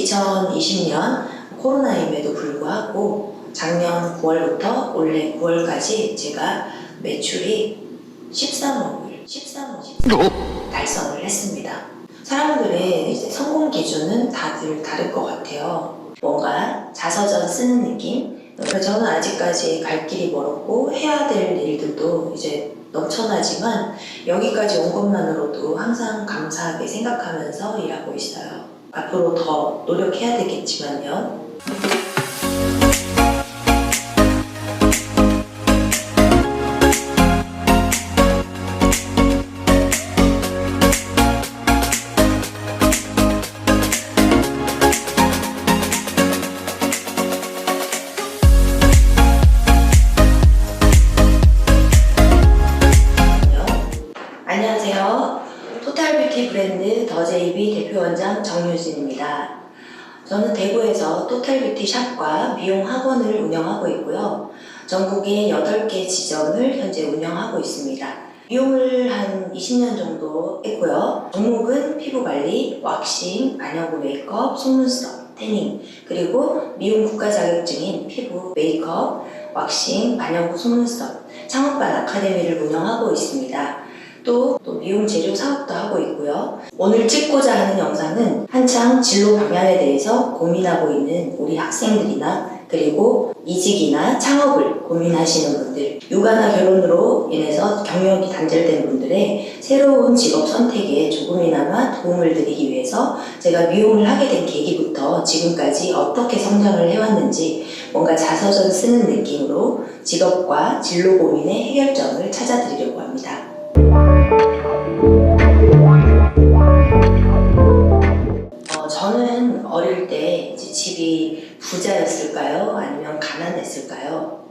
2020년 코로나임에도 불구하고 작년 9월부터 올해 9월까지 제가 매출이 13억을 달성을 했습니다. 사람들의 이제 성공 기준은 다들 다를 것 같아요. 뭔가 자서전 쓰는 느낌? 저는 아직까지 갈 길이 멀었고 해야 될 일들도 이제 넘쳐나지만 여기까지 온 것만으로도 항상 감사하게 생각하면서 일하고 있어요. 앞으로 더 노력해야 되겠지만요. 안녕하세요. 토탈뷰티 브랜드 더제이비 대표원장 정유진입니다. 저는 대구에서 토탈뷰티 샵과 미용 학원을 운영하고 있고요. 전국에 8개 지점을 현재 운영하고 있습니다. 미용을 한 20년 정도 했고요. 종목은 피부관리, 왁싱, 안현고 메이크업, 속눈썹, 태닝, 그리고 미용 국가 자격증인 피부, 메이크업, 왁싱, 안현고 속눈썹, 창업반 아카데미를 운영하고 있습니다. 또 미용 재료 사업도 하고 있고요. 오늘 찍고자 하는 영상은 한창 진로 방향에 대해서 고민하고 있는 우리 학생들이나 그리고 이직이나 창업을 고민하시는 분들, 육아나 결혼으로 인해서 경력이 단절된 분들의 새로운 직업 선택에 조금이나마 도움을 드리기 위해서 제가 미용을 하게 된 계기부터 지금까지 어떻게 성장을 해왔는지 뭔가 자서전 쓰는 느낌으로 직업과 진로 고민의 해결점을 찾아드리려고 합니다. 저는 어릴 때 이제 집이 부자였을까요? 아니면 가난했을까요?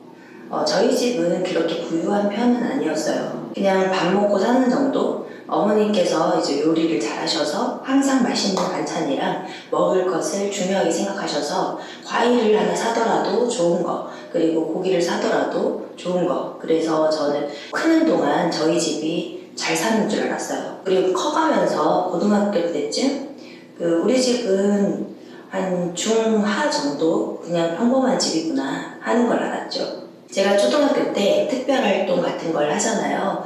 저희 집은 그렇게 부유한 편은 아니었어요. 그냥 밥 먹고 사는 정도? 어머니께서 이제 요리를 잘하셔서 항상 맛있는 반찬이랑 먹을 것을 중요하게 생각하셔서 과일을 하나 사더라도 좋은 거, 그리고 고기를 사더라도 좋은 거. 그래서 저는 크는 동안 저희 집이 잘 사는 줄 알았어요. 그리고 커가면서 고등학교 때쯤 우리 집은 한 중하 정도 그냥 평범한 집이구나 하는 걸 알았죠. 제가 초등학교 때 특별활동 같은 걸 하잖아요.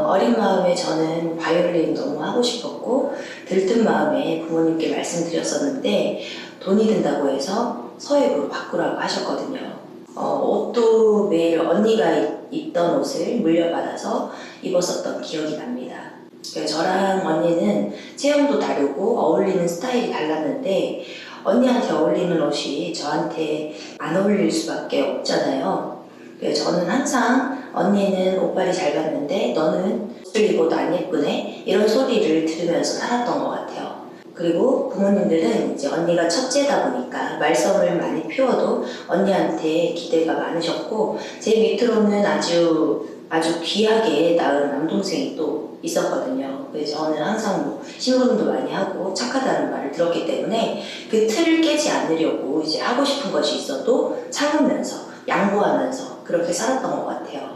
어린 마음에 저는 바이올린 너무 하고 싶었고 들뜬 마음에 부모님께 말씀드렸었는데 돈이 든다고 해서 서예부로 바꾸라고 하셨거든요. 옷도 매일 언니가 입던 옷을 물려받아서 입었었던 기억이 납니다. 저랑 언니는 체형도 다르고 어울리는 스타일이 달랐는데 언니한테 어울리는 옷이 저한테 안 어울릴 수밖에 없잖아요. 저는 항상 언니는 옷빨이 잘 받는데 너는 옷을 입어도 안 예쁘네 이런 소리를 들으면서 살았던 것 같아요. 그리고 부모님들은 이제 언니가 첫째다 보니까 말썽을 많이 피워도 언니한테 기대가 많으셨고 제 밑으로는 아주 귀하게 낳은 남동생이 또 있었거든요. 그래서 저는 항상 심부름도 많이 하고 착하다는 말을 들었기 때문에 그 틀을 깨지 않으려고 이제 하고 싶은 것이 있어도 참으면서 양보하면서 그렇게 살았던 것 같아요.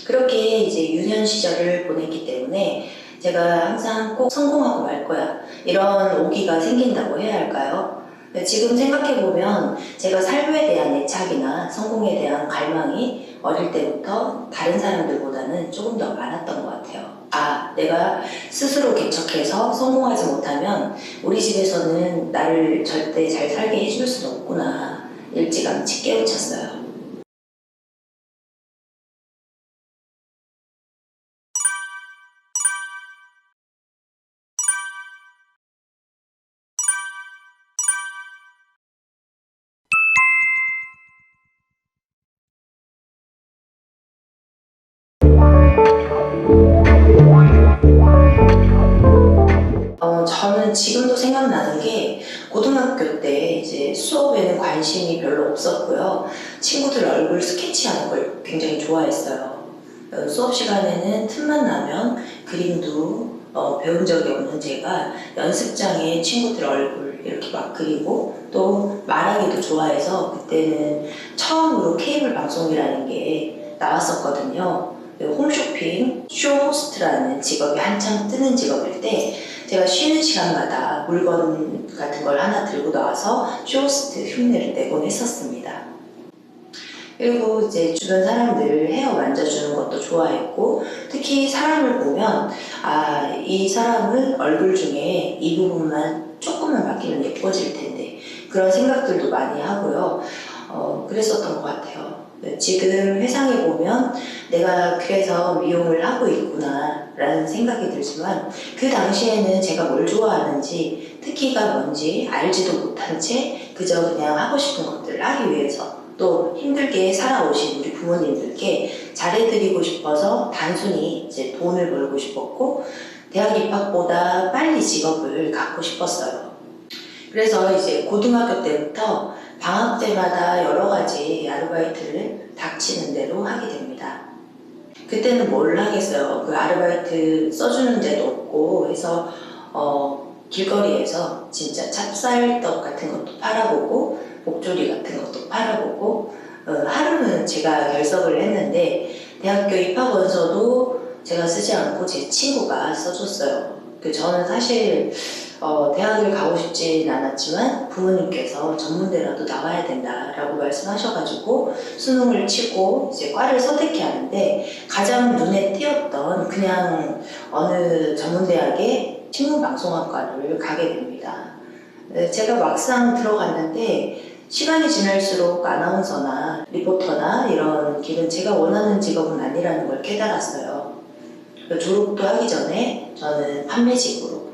그렇게 이제 유년 시절을 보냈기 때문에 제가 항상 꼭 성공하고 말 거야 이런 오기가 생긴다고 해야 할까요? 지금 생각해보면 제가 삶에 대한 애착이나 성공에 대한 갈망이 어릴 때부터 다른 사람들보다는 조금 더 많았던 것 같아요. 내가 스스로 개척해서 성공하지 못하면 우리 집에서는 나를 절대 잘 살게 해줄 수는 없구나 일찌감치 깨우쳤어요. 저는 지금도 생각나는 게 고등학교 때 이제 수업에는 관심이 별로 없었고요. 친구들 얼굴 스케치하는 걸 굉장히 좋아했어요. 수업 시간에는 틈만 나면 그림도 배운 적이 없는 제가 연습장에 친구들 얼굴 이렇게 막 그리고 또 말하기도 좋아해서 그때는 처음으로 케이블 방송이라는 게 나왔었거든요. 홈쇼핑 쇼호스트라는 직업이 한창 뜨는 직업일 때 제가 쉬는 시간마다 물건 같은 걸 하나 들고 나와서 쇼호스트 흉내를 내곤 했었습니다. 그리고 이제 주변 사람들 헤어 만져주는 것도 좋아했고, 특히 사람을 보면 이 사람은 얼굴 중에 이 부분만 조금만 바뀌면 예뻐질 텐데, 그런 생각들도 많이 하고요. 그랬었던 것 같아요. 지금 회상해 보면 내가 그래서 미용을 하고 있구나 라는 생각이 들지만, 그 당시에는 제가 뭘 좋아하는지, 특기가 뭔지 알지도 못한 채 그저 그냥 하고 싶은 것들을 하기 위해서, 또 힘들게 살아오신 우리 부모님들께 잘해드리고 싶어서 단순히 이제 돈을 벌고 싶었고, 대학 입학보다 빨리 직업을 갖고 싶었어요. 그래서 이제 고등학교 때부터 방학 때마다 여러 가지 아르바이트를 닥치는 대로 하게 됩니다. 그때는 뭘 하겠어요. 그 아르바이트 써주는 데도 없고 해서 길거리에서 진짜 찹쌀떡 같은 것도 팔아보고, 목조리 같은 것도 팔아보고, 하루는 제가 결석을 했는데 대학교 입학원서도 제가 쓰지 않고 제 친구가 써줬어요. 저는 사실 대학을 가고 싶진 않았지만 부모님께서 전문대라도 나와야 된다라고 말씀하셔가지고 수능을 치고 이제 과를 선택해야 하는데, 가장 눈에 띄었던 그냥 어느 전문대학의 신문방송학과를 가게 됩니다. 제가 막상 들어갔는데 시간이 지날수록 아나운서나 리포터나 이런 길은 제가 원하는 직업은 아니라는 걸 깨달았어요. 졸업도 하기 전에 저는 판매직으로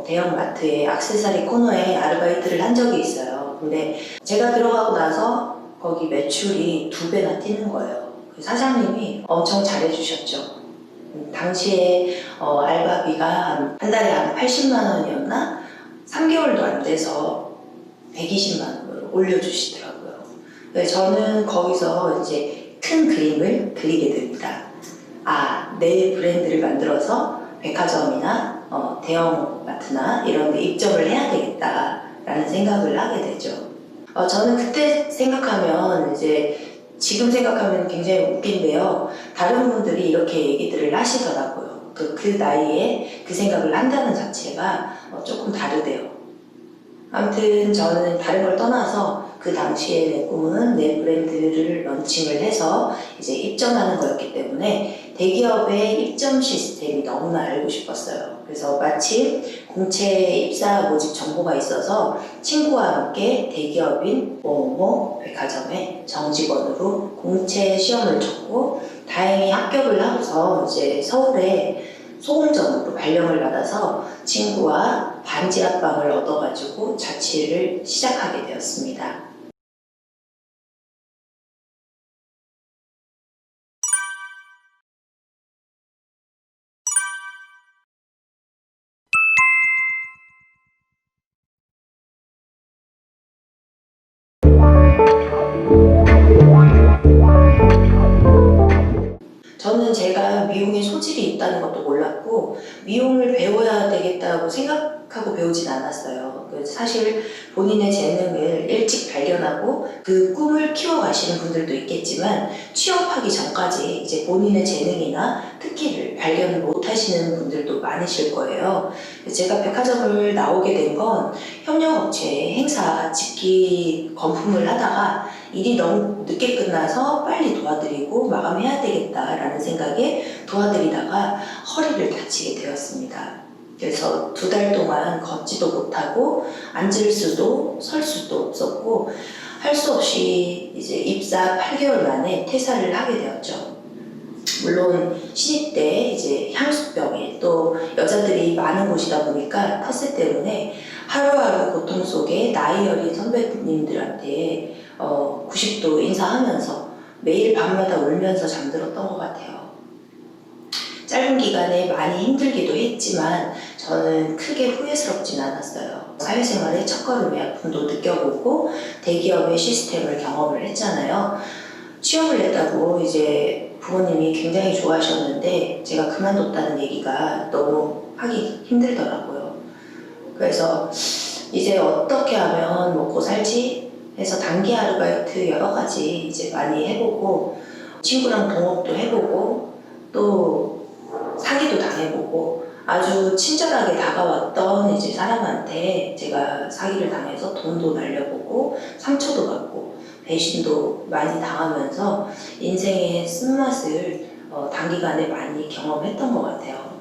대형 마트의 액세서리 코너에 아르바이트를 한 적이 있어요. 근데 제가 들어가고 나서 거기 매출이 2배나 뛰는 거예요. 사장님이 엄청 잘해주셨죠. 당시에 알바비가 한 달에 한 80만 원이었나? 3개월도 안 돼서 120만 원으로 올려주시더라고요. 저는 거기서 이제 큰 그림을 그리게 됩니다. 내 브랜드를 만들어서 백화점이나 대형 마트나 이런 데 입점을 해야 되겠다라는 생각을 하게 되죠. 저는 그때 생각하면 지금 생각하면 굉장히 웃긴데요. 다른 분들이 이렇게 얘기들을 하시더라고요. 그 나이에 그 생각을 한다는 자체가 조금 다르대요. 아무튼 저는 다른 걸 떠나서 그 당시에 내 꿈은 내 브랜드를 런칭을 해서 이제 입점하는 거였기 때문에 대기업의 입점 시스템이 너무나 알고 싶었어요. 그래서 마침 공채 입사 모집 정보가 있어서 친구와 함께 대기업인 뭐뭐 백화점의 정직원으로 공채 시험을 쳤고, 다행히 합격을 하고서 이제 서울에 소공점으로 발령을 받아서 친구와 반지 합방을 얻어가지고 자취를 시작하게 되었습니다. 저는 제가 미용에 소질이 있다는 것도 몰랐고, 미용을 배워야 되겠다고 생각하고 배우진 않았어요. 사실 본인의 재능을 일찍 발견하고 그 꿈을 키워가시는 분들도 있겠지만, 취업하기 전까지 이제 본인의 재능이나 특기를 발견을 못 하시는 분들도 많으실 거예요. 제가 백화점을 나오게 된 건 협력업체의 행사 집기 건품을 하다가 일이 너무 늦게 끝나서 빨리 도와드리고 마감해야 되겠다라는 생각에 도와드리다가 허리를 다치게 되었습니다. 그래서 2달 동안 걷지도 못하고 앉을 수도 설 수도 없었고, 할 수 없이 이제 입사 8개월 만에 퇴사를 하게 되었죠. 물론 신입 때 이제 향수병에 또 여자들이 많은 곳이다 보니까 텃세 때문에 하루하루 고통 속에 나이 어린 선배님들한테 90도 인사하면서 매일 밤마다 울면서 잠들었던 것 같아요. 짧은 기간에 많이 힘들기도 했지만 저는 크게 후회스럽진 않았어요. 사회생활의 첫걸음의 아픔도 느껴보고 대기업의 시스템을 경험을 했잖아요. 취업을 했다고 이제 부모님이 굉장히 좋아하셨는데 제가 그만뒀다는 얘기가 너무 하기 힘들더라고요. 그래서 이제 어떻게 하면 먹고 살지 해서 단기 아르바이트 여러 가지 이제 많이 해보고, 친구랑 동업도 해보고 또 사기도 당해보고 아주 친절하게 다가왔던 이제 사람한테 제가 사기를 당해서 돈도 날려보고 상처도 받고 배신도 많이 당하면서 인생의 쓴맛을 단기간에 많이 경험했던 것 같아요.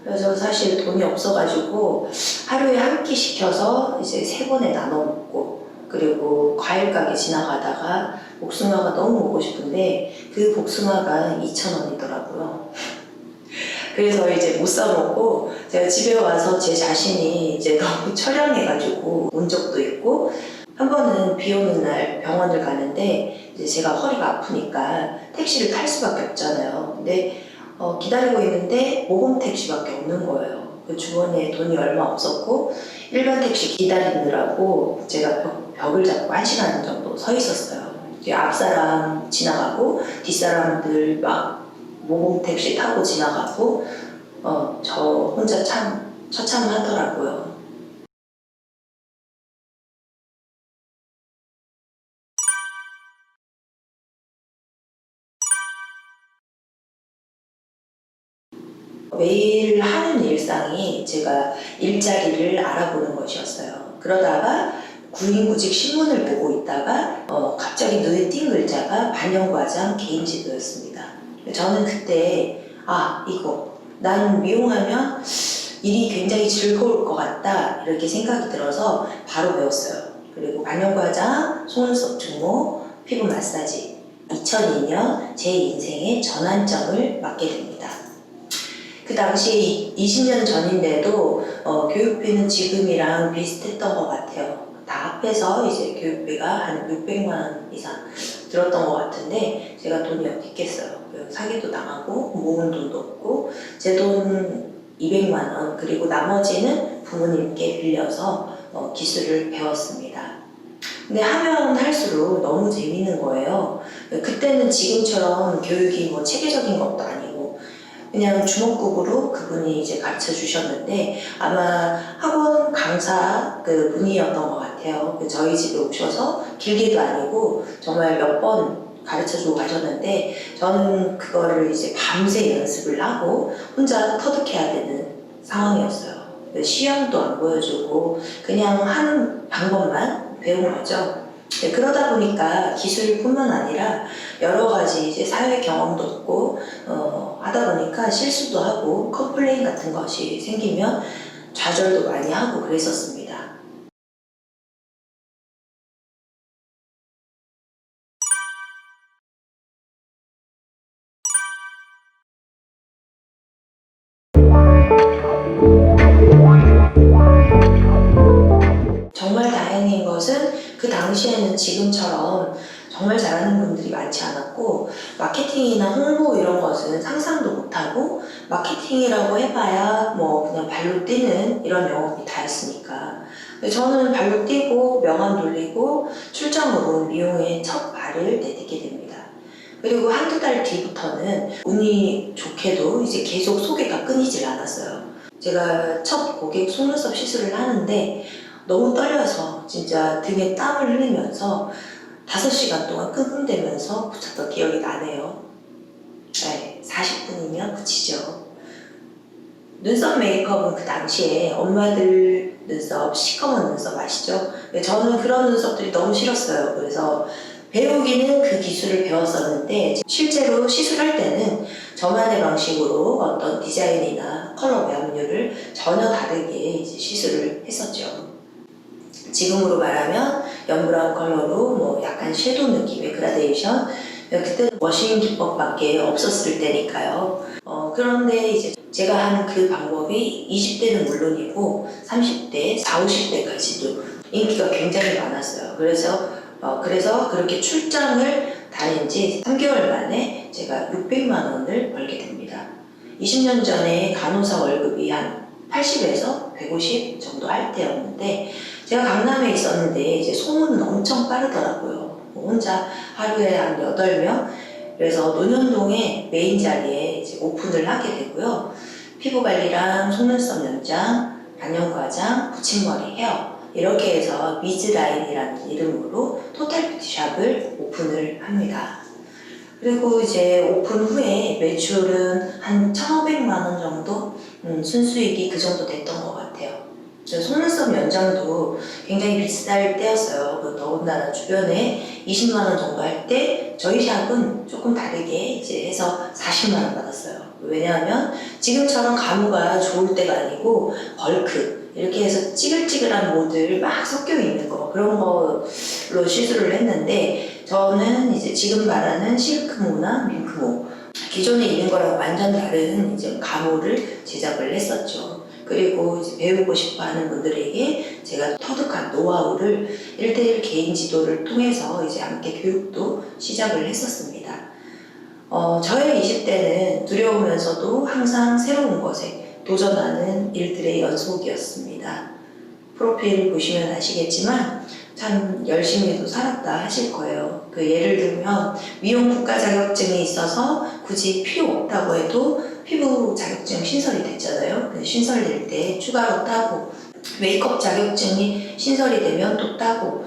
그래서 사실 돈이 없어가지고 하루에 한 끼 시켜서 이제 3번에 나눠 먹고, 그리고 과일 가게 지나가다가 복숭아가 너무 먹고 싶은데 그 복숭아가 2,000원이더라고요. 그래서 이제 못 사 먹고 제가 집에 와서 제 자신이 이제 너무 처량해가지고 온 적도 있고, 한 번은 비 오는 날 병원을 가는데 이제 제가 허리가 아프니까 택시를 탈 수밖에 없잖아요. 근데 기다리고 있는데 모범 택시밖에 없는 거예요. 그 주머니에 돈이 얼마 없었고 일반 택시 기다리느라고 제가 벽을 잡고 1시간 정도 서 있었어요. 앞사람 지나가고 뒷사람들 막 모범 택시 타고 지나가고 저 혼자 참 처참하더라고요. 매일 하는 일상이 제가 일자리를 알아보는 것이었어요. 그러다가 구인구직 신문을 보고 있다가 갑자기 눈에 띈 글자가 반영과장 개인지도였습니다. 저는 그때 이거 난 미용하면 일이 굉장히 즐거울 것 같다 이렇게 생각이 들어서 바로 배웠어요. 그리고 반영과장, 속눈썹 증모, 피부 마사지, 2002년 제 인생의 전환점을 맞게 됩니다. 그 당시 20년 전인데도 교육비는 지금이랑 비슷했던 것 같아요. 다 합해서 이제 교육비가 한 600만 원 이상 들었던 것 같은데 제가 돈이 어디 있겠어요. 사기도 당하고 모은 돈도 없고 제 돈 200만 원, 그리고 나머지는 부모님께 빌려서 기술을 배웠습니다. 근데 하면 할수록 너무 재밌는 거예요. 그때는 지금처럼 교육이 뭐 체계적인 것도 아니고 그냥 주먹국으로 그분이 이제 가르쳐 주셨는데 아마 학원 강사 그 분이었던 것 같아요. 저희 집에 오셔서 길게도 아니고 정말 몇 번 가르쳐 주고 가셨는데 저는 그거를 이제 밤새 연습을 하고 혼자 터득해야 되는 상황이었어요. 시험도 안 보여주고 그냥 하는 방법만 배운 거죠. 그러다 보니까 기술뿐만 아니라 여러 가지 이제 사회 경험도 없고 하다 보니까 실수도 하고 컴플레인 같은 것이 생기면 좌절도 많이 하고 그랬었습니다. 정말 다행인 것은 그 당시에는 지금처럼 정말 잘하는 분들이 많지 않았고 마케팅이나 홍보 이런 것은 상상도 못하고 마케팅이라고 해봐야 뭐 그냥 발로 뛰는 이런 영업이 다였으니까 저는 발로 뛰고 명함 돌리고 출장으로 미용에 첫 발을 내딛게 됩니다. 그리고 한두 달 뒤부터는 운이 좋게도 이제 계속 소개가 끊이질 않았어요. 제가 첫 고객 속눈썹 시술을 하는데 너무 떨려서 진짜 등에 땀을 흘리면서 5시간 동안 끙끙대면서 붙였던 기억이 나네요. 네, 40분이면 그치죠. 눈썹 메이크업은 그 당시에 엄마들 눈썹, 시커먼 눈썹 아시죠? 저는 그런 눈썹들이 너무 싫었어요. 그래서 배우기는 그 기술을 배웠었는데 실제로 시술할 때는 저만의 방식으로 어떤 디자인이나 컬러 배합률을 전혀 다르게 이제 시술을 했었죠. 지금으로 말하면 연브라운 컬러로 뭐 약간 섀도우 느낌의 그라데이션, 그때는 워싱 기법밖에 없었을 때니까요. 그런데 이제 제가 하는 그 방법이 20대는 물론이고 30대, 40, 50대까지도 인기가 굉장히 많았어요. 그래서 그렇게 출장을 다닌 지 3개월 만에 제가 600만 원을 벌게 됩니다. 20년 전에 간호사 월급이 한 80에서 150 정도 할 때였는데 제가 강남에 있었는데 이제 소문은 엄청 빠르더라고요. 혼자 하루에 한 8명, 그래서 논현동에 메인 자리에 이제 오픈을 하게 되고요. 피부 관리랑 속눈썹 연장, 반영과장, 붙임머리, 헤어 이렇게 해서 미즈라인이라는 이름으로 토탈 뷰티샵을 오픈을 합니다. 그리고 이제 오픈 후에 매출은 한 1,500만 원 정도? 순수익이 그 정도 됐던 것 같아요. 속눈썹 연장도 굉장히 비쌀 때였어요. 더군다나 주변에 20만 원 정도 할 때 저희 샵은 조금 다르게 이제 해서 40만 원 받았어요. 왜냐하면 지금처럼 가무가 좋을 때가 아니고 벌크 이렇게 해서 찌글찌글한 모들 막 섞여 있는 거 그런 걸로 시술을 했는데 저는 이제 지금 말하는 실크모나 밍크모 기존에 있는 거랑 완전 다른 이제 가모를 제작을 했었죠. 그리고 이제 배우고 싶어 하는 분들에게 제가 터득한 노하우를 1대1 개인 지도를 통해서 이제 함께 교육도 시작을 했었습니다. 저의 20대는 두려우면서도 항상 새로운 것에 도전하는 일들의 연속이었습니다. 프로필 보시면 아시겠지만 참 열심히도 살았다 하실 거예요. 예를 들면 미용 국가 자격증이 있어서 굳이 필요 없다고 해도 피부 자격증 신설이 됐잖아요. 신설될 때 추가로 따고 메이크업 자격증이 신설이 되면 또 따고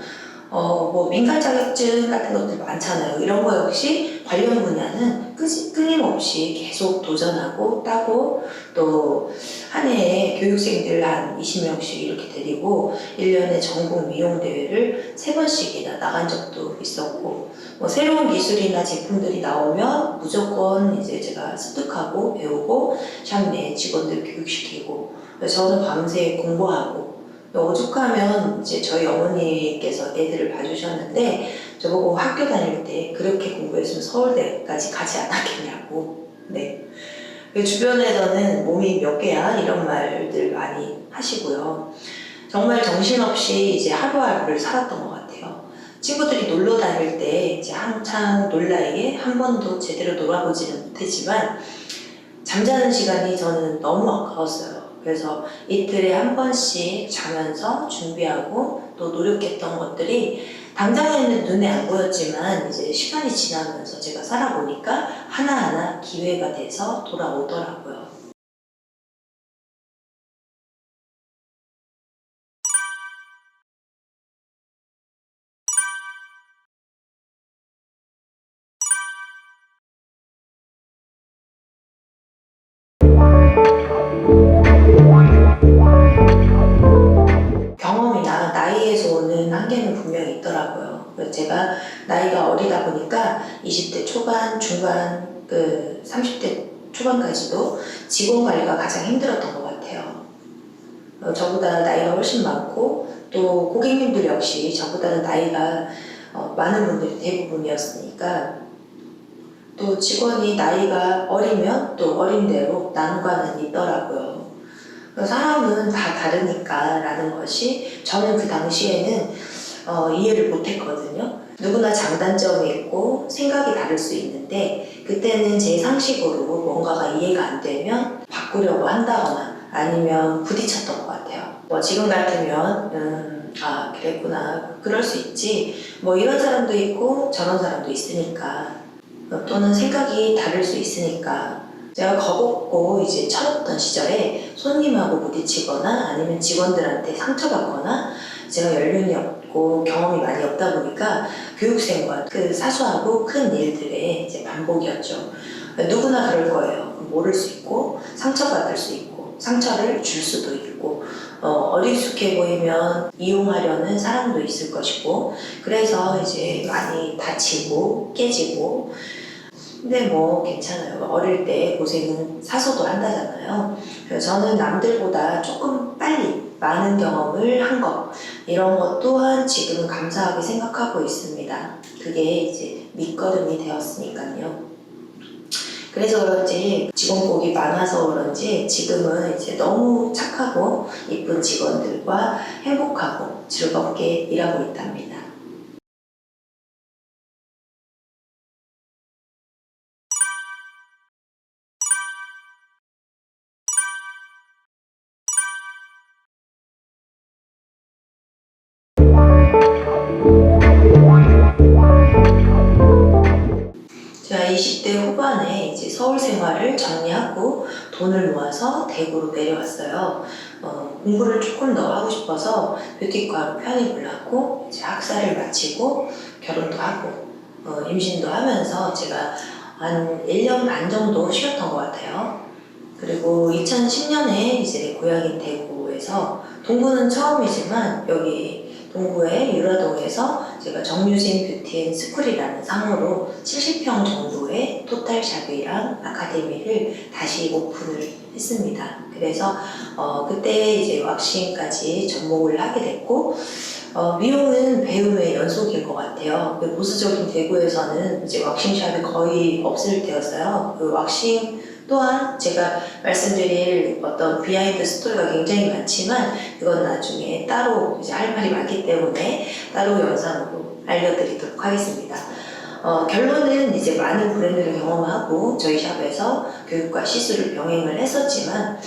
뭐 민간 자격증 같은 것들 많잖아요. 이런 거 역시 관련 분야는 끊임없이 계속 도전하고 따고 또 한 해에 교육생들 한 20명씩 이렇게 데리고 1년에 전국 미용 대회를 3번씩이나 나간 적도 있었고 뭐 새로운 기술이나 제품들이 나오면 무조건 이제 제가 습득하고 배우고 샵 내 직원들 교육시키고 저는 밤새 공부하고 오죽하면 이제 저희 어머니께서 애들을 봐주셨는데 저보고 학교 다닐 때 그렇게 공부했으면 서울대까지 가지 않았겠냐고. 네. 주변에서는 몸이 몇 개야 이런 말들 많이 하시고요. 정말 정신없이 이제 하루하루를 살았던 것 같아요. 친구들이 놀러 다닐 때 이제 한창 놀 나이에 한 번도 제대로 놀아보지는 못했지만 잠자는 시간이 저는 너무 아까웠어요. 그래서 이틀에 한 번씩 자면서 준비하고 또 노력했던 것들이 당장에는 눈에 안 보였지만 이제 시간이 지나면서 제가 살아보니까 하나하나 기회가 돼서 돌아오더라고요. 경험이나 나이에서 오는 한계는 분명히 있더라고요. 제가 나이가 어리다 보니까 20대 초반, 중반, 30대 초반까지도 직원 관리가 가장 힘들었던 것 같아요. 저보다 나이가 훨씬 많고 또 고객님들 역시 저보다는 나이가 많은 분들이 대부분이었으니까 또 직원이 나이가 어리면 또 어린 대로 난관은 있더라고요. 사람은 다 다르니까 라는 것이 저는 그 당시에는 이해를 못했거든요. 누구나 장단점이 있고 생각이 다를 수 있는데 그때는 제 상식으로 뭔가가 이해가 안 되면 바꾸려고 한다거나 아니면 부딪혔던 것 같아요. 지금 같으면 아 그랬구나 그럴 수 있지 뭐 이런 사람도 있고 저런 사람도 있으니까 또는 생각이 다를 수 있으니까 제가 겁없고 이제 철없던 시절에 손님하고 부딪히거나 아니면 직원들한테 상처받거나 제가 연륜이 없고 경험이 많이 없다 보니까 교육생과 사소하고 큰 일들의 이제 반복이었죠. 누구나 그럴 거예요. 모를 수 있고 상처받을 수 있고 상처를 줄 수도 있고 어리숙해 보이면 이용하려는 사람도 있을 것이고 그래서 이제 많이 다치고 깨지고 근데 뭐 괜찮아요. 어릴 때 고생은 사서도 한다잖아요. 그래서 저는 남들보다 조금 빨리 많은 경험을 한 것, 이런 것 또한 지금은 감사하게 생각하고 있습니다. 그게 이제 밑거름이 되었으니까요. 그래서 그런지 직원복이 많아서 그런지 지금은 이제 너무 착하고 이쁜 직원들과 행복하고 즐겁게 일하고 있답니다. 제가 20대 후반에 이제 서울 생활을 정리하고 돈을 모아서 대구로 내려왔어요. 공부를 조금 더 하고 싶어서 뷰티과로 편입을 하고 이제 학사를 마치고 결혼도 하고 임신도 하면서 제가 한 1년 반 정도 쉬었던 것 같아요. 그리고 2010년에 이제 고향인 대구에서, 동구는 처음이지만 여기 동구의 유라동에서 제가 정유진 뷰티 앤 스쿨이라는 상호로 70평 정도의 토탈샵이랑 아카데미를 다시 오픈을 했습니다. 그래서 그때 이제 왁싱까지 접목을 하게 됐고, 미용은 배움의 연속인 것 같아요. 그 보수적인 대구에서는 이제 왁싱샵이 거의 없을 때였어요. 그 왁싱 또한 제가 말씀드릴 어떤 비하인드 스토리가 굉장히 많지만, 그건 나중에 따로 이제 할 말이 많기 때문에 따로 영상으로 알려드리도록 하겠습니다. 결론은 이제 많은 브랜드를 경험하고 저희 샵에서 교육과 시술을 병행을 했었지만,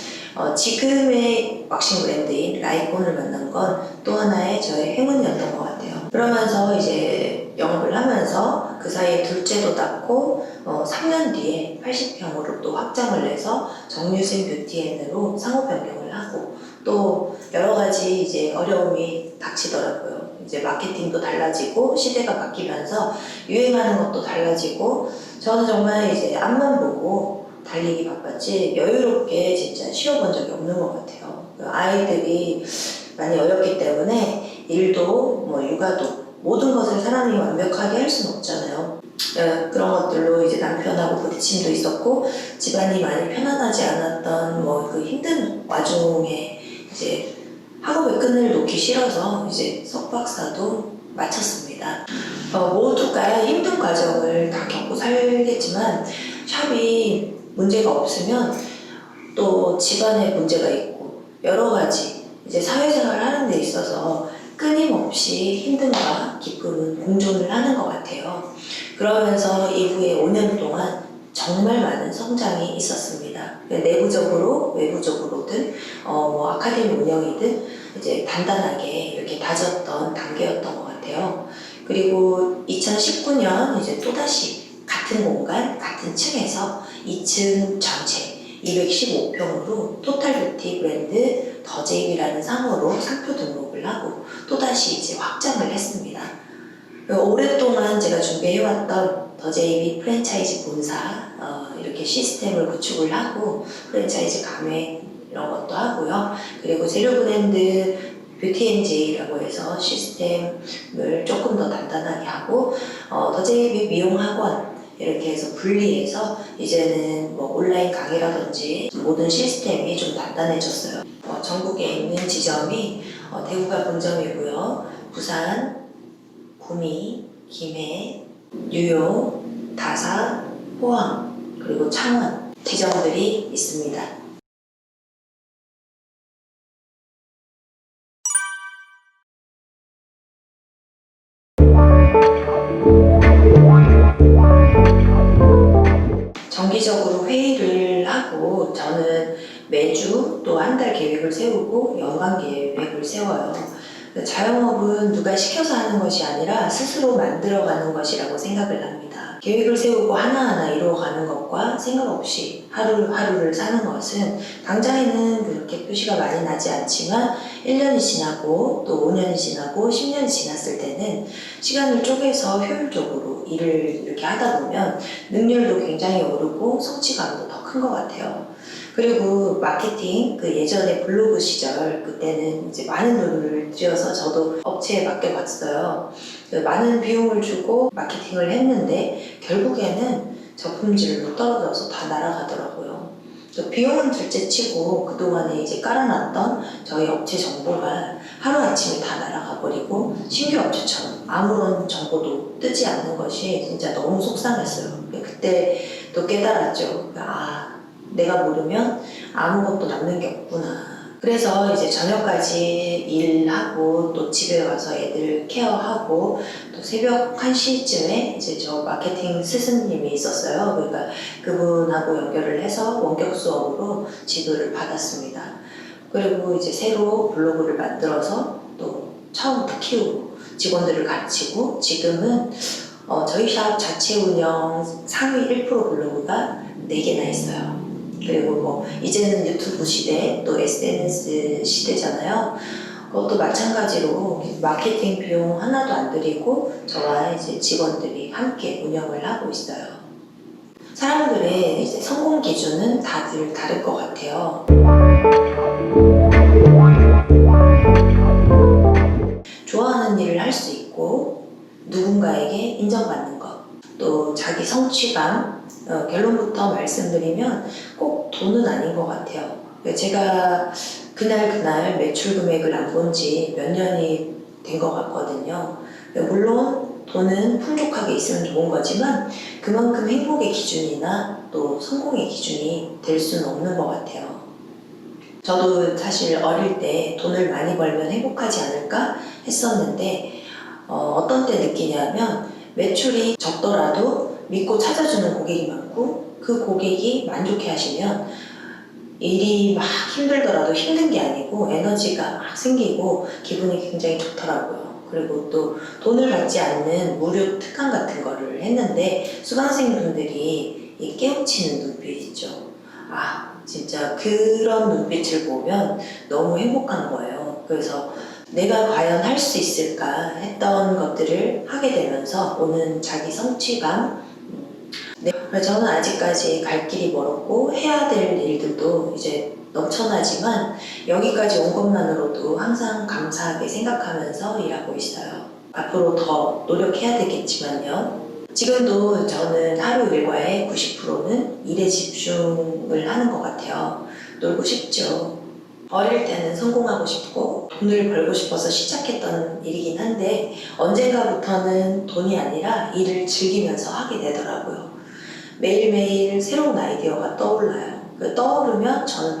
지금의 왁싱 브랜드인 라이콘을 만난 건 또 하나의 저의 행운이었던 것 같아요. 그러면서 이제 영업을 하면서 그 사이에 둘째도 낳고 3년 뒤에 80평으로 또 확장을 해서 정유진 뷰티앤으로 상호 변경을 하고, 또 여러 가지 이제 어려움이 닥치더라고요. 이제 마케팅도 달라지고 시대가 바뀌면서 유행하는 것도 달라지고, 저는 정말 이제 앞만 보고 달리기 바빴지 여유롭게 진짜 쉬어본 적이 없는 것 같아요. 아이들이 많이 어렵기 때문에 일도 뭐 육아도 모든 것을 사람이 완벽하게 할 수는 없잖아요. 그런 것들로 이제 남편하고 부딪힘도 있었고, 집안이 많이 편안하지 않았던 뭐 그 힘든 와중에 이제 학업의 끈을 놓기 싫어서 이제 석박사도 마쳤습니다. 모두가 힘든 과정을 다 겪고 살겠지만, 샵이 문제가 없으면 또 집안에 문제가 있고 여러 가지 이제 사회생활을 하는 데 있어서 끊임없이 힘듦과 기쁨은 공존을 하는 것 같아요. 그러면서 이후에 5년 동안 정말 많은 성장이 있었습니다. 내부적으로 외부적으로든 뭐 아카데미 운영이든 이제 단단하게 이렇게 다졌던 단계였던 것 같아요. 그리고 2019년 이제 또다시 같은 공간, 같은 층에서 2층 전체 215평으로 토탈 뷰티 브랜드 더제이비라는 상호로 상표 등록을 하고 또다시 이제 확장을 했습니다. 오랫동안 제가 준비해왔던 더제이비 프랜차이즈 본사 이렇게 시스템을 구축을 하고 프랜차이즈 감액 이런 것도 하고요. 그리고 재료 브랜드 뷰티앤제이라고 해서 시스템을 조금 더 단단하게 하고, 더제이비 미용학원 이렇게 해서 분리해서 이제는 뭐 온라인 강의라든지 모든 시스템이 좀 단단해졌어요. 전국에 있는 지점이 대구가 본점이고요. 부산, 구미, 김해, 뉴욕, 다사, 포항, 그리고 창원 지점들이 있습니다. 정기적으로 회의를 하고, 저는 매주 또 한 달 계획을 세우고 연간 계획을 세워요. 자영업은 누가 시켜서 하는 것이 아니라 스스로 만들어가는 것이라고 생각을 합니다. 계획을 세우고 하나하나 이루어가는 것과 생각 없이 하루하루를 사는 것은 당장에는 그렇게 표시가 많이 나지 않지만 1년이 지나고 또 5년이 지나고 10년이 지났을 때는 시간을 쪼개서 효율적으로 일을 이렇게 하다 보면 능률도 굉장히 오르고 성취감도 더 큰 것 같아요. 그리고 마케팅, 그 예전에 블로그 시절, 그때는 이제 많은 돈을 들여서 저도 업체에 맡겨봤어요. 많은 비용을 주고 마케팅을 했는데 결국에는 저품질로 떨어져서 다 날아가더라고요. 비용은 둘째치고 그동안에 이제 깔아놨던 저희 업체 정보가 하루아침에 다 날아가 버리고 신규 업체처럼 아무런 정보도 뜨지 않는 것이 진짜 너무 속상했어요. 그때 또 깨달았죠. 내가 모르면 아무것도 남는 게 없구나. 그래서 이제 저녁까지 일하고 또 집에 와서 애들 케어하고 또 새벽 1시쯤에 이제 저 마케팅 스승님이 있었어요. 그러니까 그분하고 연결을 해서 원격 수업으로 지도를 받았습니다. 그리고 이제 새로 블로그를 만들어서 또 처음부터 키우고 직원들을 가르치고, 지금은 저희 샵 자체 운영 상위 1% 블로그가 4개나 있어요. 그리고 뭐 이제는 유튜브 시대, 또 SNS 시대잖아요. 그것도 마찬가지로 마케팅 비용 하나도 안 들이고 저와 이제 직원들이 함께 운영을 하고 있어요. 사람들의 이제 성공 기준은 다들 다를 것 같아요. 좋아하는 일을 할 수 있고 누군가에게 인정받는 것, 또 자기 성취감, 결론부터 말씀드리면 꼭 돈은 아닌 것 같아요. 제가 그날 매출 금액을 안 본 지 몇 년이 된 것 같거든요. 물론 돈은 풍족하게 있으면 좋은 거지만 그만큼 행복의 기준이나 또 성공의 기준이 될 수는 없는 것 같아요. 저도 사실 어릴 때 돈을 많이 벌면 행복하지 않을까 했었는데 어떤 때 느끼냐면 매출이 적더라도 믿고 찾아주는 고객이 많고 그 고객이 만족해 하시면 일이 막 힘들더라도 힘든 게 아니고 에너지가 막 생기고 기분이 굉장히 좋더라고요. 그리고 또 돈을 받지 않는 무료 특강 같은 거를 했는데 수강생분들이 이 깨우치는 눈빛 있죠. 진짜 그런 눈빛을 보면 너무 행복한 거예요. 그래서 내가 과연 할 수 있을까 했던 것들을 하게 되면서 오는 자기 성취감. 저는 아직까지 갈 길이 멀었고 해야 될 일들도 이제 넘쳐나지만 여기까지 온 것만으로도 항상 감사하게 생각하면서 일하고 있어요. 앞으로 더 노력해야 되겠지만요. 지금도 저는 하루 일과의 90%는 일에 집중을 하는 것 같아요. 놀고 싶죠. 어릴 때는 성공하고 싶고 돈을 벌고 싶어서 시작했던 일이긴 한데 언젠가부터는 돈이 아니라 일을 즐기면서 하게 되더라고요. 매일매일 새로운 아이디어가 떠올라요. 떠오르면 저는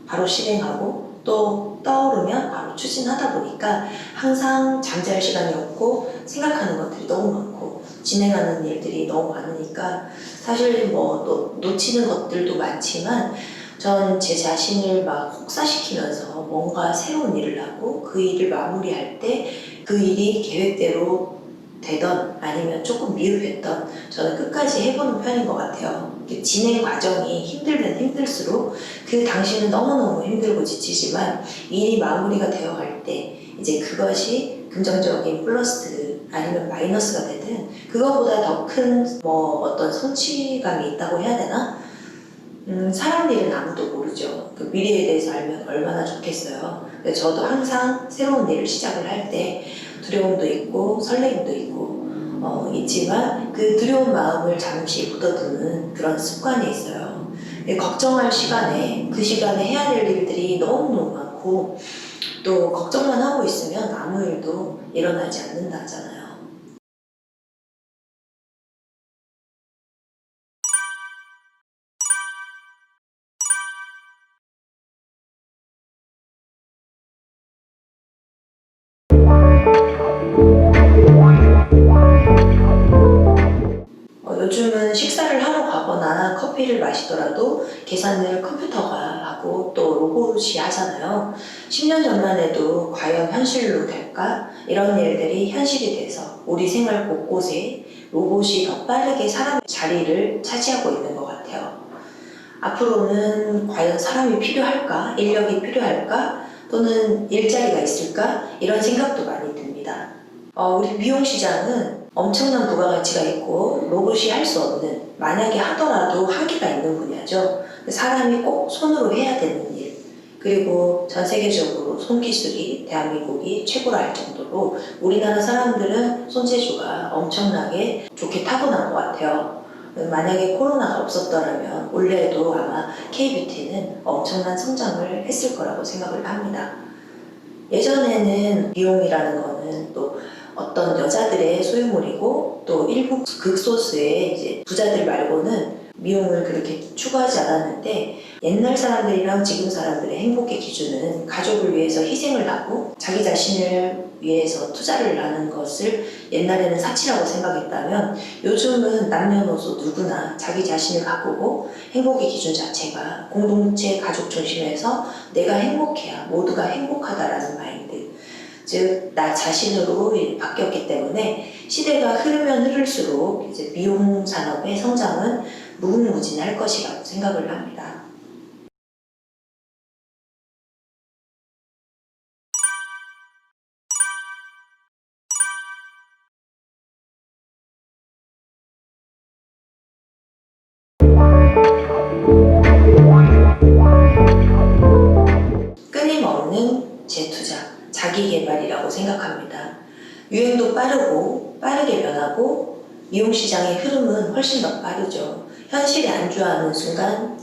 바로 실행하고 또 떠오르면 바로 추진하다 보니까 항상 잠잘 시간이 없고 생각하는 것들이 너무 많고 진행하는 일들이 너무 많으니까 사실 뭐 놓치는 것들도 많지만 전 제 자신을 막 혹사시키면서 뭔가 새로운 일을 하고 그 일을 마무리할 때 그 일이 계획대로 되던 아니면 조금 미흡했던 저는 끝까지 해보는 편인 것 같아요. 진행 과정이 힘들면 힘들수록 그 당시는 너무너무 힘들고 지치지만 일이 마무리가 되어 갈 때 이제 그것이 긍정적인 플러스 아니면 마이너스가 되든 그거보다 더 큰 뭐 어떤 성취감이 있다고 해야 되나? 사람 일은 아무도 모르죠. 그 미래에 대해서 알면 얼마나 좋겠어요. 근데 저도 항상 새로운 일을 시작을 할 때 두려움도 있고 설레임도 있고 있지만 그 두려운 마음을 잠시 묻어두는 그런 습관이 있어요. 걱정할 시간에 그 시간에 해야 될 일들이 너무너무 많고 또 걱정만 하고 있으면 아무 일도 일어나지 않는다 하잖아요. 요즘은 식사를 하러 가거나 커피를 마시더라도 계산을 컴퓨터가 하고 또 로봇이 하잖아요. 10년 전만 해도 과연 현실로 될까? 이런 일들이 현실이 돼서 우리 생활 곳곳에 로봇이 더 빠르게 사람의 자리를 차지하고 있는 것 같아요. 앞으로는 과연 사람이 필요할까? 인력이 필요할까? 또는 일자리가 있을까? 이런 생각도 많이 듭니다. 우리 미용 시장은 엄청난 부가가치가 있고 로봇이 할 수 없는, 만약에 하더라도 한계가 있는 분야죠. 사람이 꼭 손으로 해야 되는 일, 그리고 전 세계적으로 손기술이 대한민국이 최고라 할 정도로 우리나라 사람들은 손재주가 엄청나게 좋게 타고난 것 같아요. 만약에 코로나가 없었더라면 올해도 아마 K뷰티는 엄청난 성장을 했을 거라고 생각을 합니다. 예전에는 미용이라는 거는 또 어떤 여자들의 소유물이고 또 일부 극소수의 이제 부자들 말고는 미용을 그렇게 추구하지 않았는데 옛날 사람들이랑 지금 사람들의 행복의 기준은 가족을 위해서 희생을 하고 자기 자신을 위해서 투자를 하는 것을 옛날에는 사치라고 생각했다면 요즘은 남녀노소 누구나 자기 자신을 가꾸고 행복의 기준 자체가 공동체 가족 중심에서 내가 행복해야 모두가 행복하다라는 마인드, 즉 나 자신으로 바뀌었기 때문에 시대가 흐르면 흐를수록 이제 미용 산업의 성장은 무궁무진할 것이라고 생각을 합니다. 자기 개발이라고 생각합니다. 유행도 빠르게 변하고 미용 시장의 흐름은 훨씬 더 빠르죠. 현실이 안주하는 순간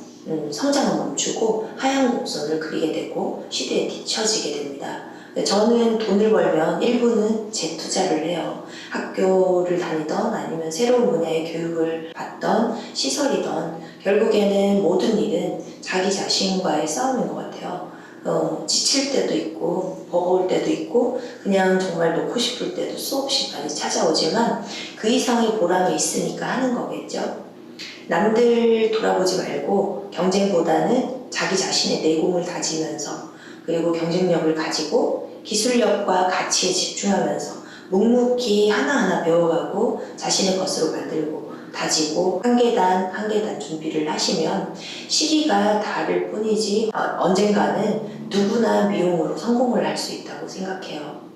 성장은 멈추고 하향 곡선을 그리게 되고 시대에 뒤처지게 됩니다. 저는 돈을 벌면 일부는 재투자를 해요. 학교를 다니던 아니면 새로운 분야의 교육을 받던 시설이던 결국에는 모든 일은 자기 자신과의 싸움인 것 같아요. 지칠 때도 있고 버거울 때도 있고 그냥 정말 놓고 싶을 때도 수없이 많이 찾아오지만 그 이상의 보람이 있으니까 하는 거겠죠. 남들 돌아보지 말고 경쟁보다는 자기 자신의 내공을 다지면서 그리고 경쟁력을 가지고 기술력과 가치에 집중하면서 묵묵히 하나하나 배워가고 자신의 것으로 만들고 다지고 한 계단 한 계단 준비를 하시면 시기가 다를 뿐이지 언젠가는 누구나 미용으로 성공을 할 수 있다고 생각해요.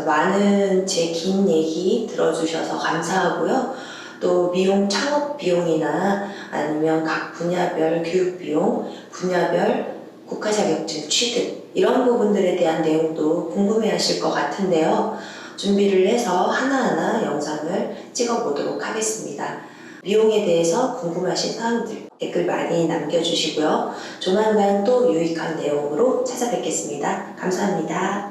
많은 제 긴 얘기 들어주셔서 감사하고요. 또 미용 창업 비용이나 아니면 각 분야별 교육 비용, 분야별 국가 자격증 취득 이런 부분들에 대한 내용도 궁금해하실 것 같은데요. 준비를 해서 하나하나 영상을 찍어보도록 하겠습니다. 미용에 대해서 궁금하신 사항들 댓글 많이 남겨주시고요. 조만간 또 유익한 내용으로 찾아뵙겠습니다. 감사합니다.